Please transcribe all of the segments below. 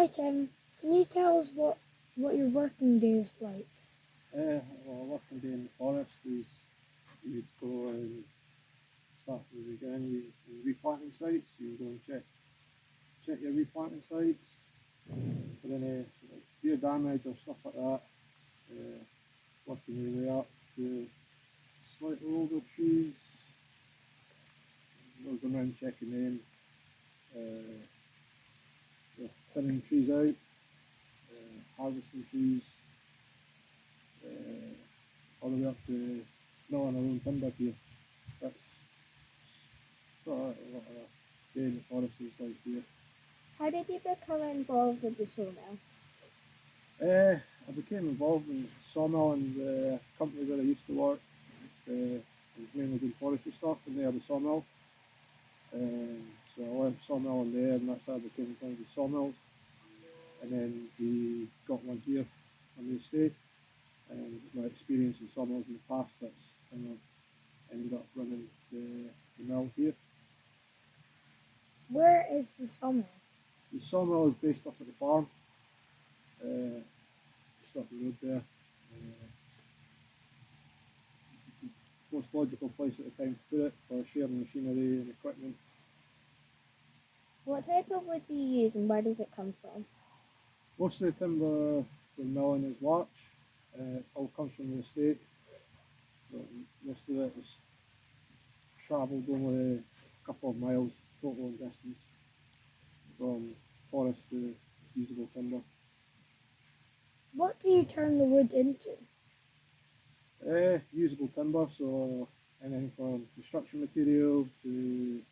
Tim. Can you tell us what your working day is like? Well, a working day in the forest is you'd go and start from the beginning, you replanting sites, you go and check your replanting sites for any sort of deer damage or stuff like that. Working your way up to slightly older trees, we're going around checking them, thinning trees out, harvesting trees, all the way up to milling our own timber here. That's sort of what a day in the forest is like here. How did you become involved with the sawmill? I became involved in the sawmill and the company where I used to work. I was mainly doing forestry stuff, and they had a sawmill. So I went sawmilling there, and that's how I became involved with sawmills. And then we got one here on the estate, and my experience in sawmills in the past, that's kind of ended up running the mill here. Where is the sawmill? The sawmill is based up at the farm, just up the road there. It's the most logical place at the time to put it for sharing machinery and equipment. What type of wood do you use and where does it come from? Most of the timber for milling is larch. It all comes from the estate. But most of it is travelled only a couple of miles total in distance from forest to usable timber. What do you turn the wood into? Usable timber, so anything from construction material to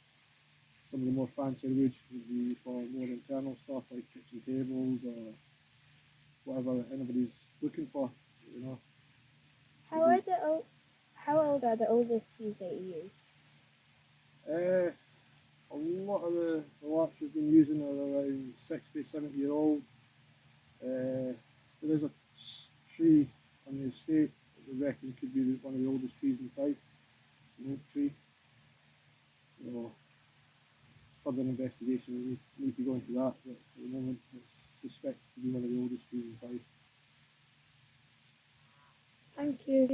some of the more fancy woods would be for more internal stuff like kitchen tables or whatever anybody's looking for, you know. How old are the oldest trees that you use? A lot of the larch we've been using are around 60, 70 year old. There is a tree on the estate that we reckon could be one of the oldest trees in Fife, an oak tree. So, further investigation, we need to go into that, but at the moment it's suspected to be one of the oldest trees in Fife. Thank you.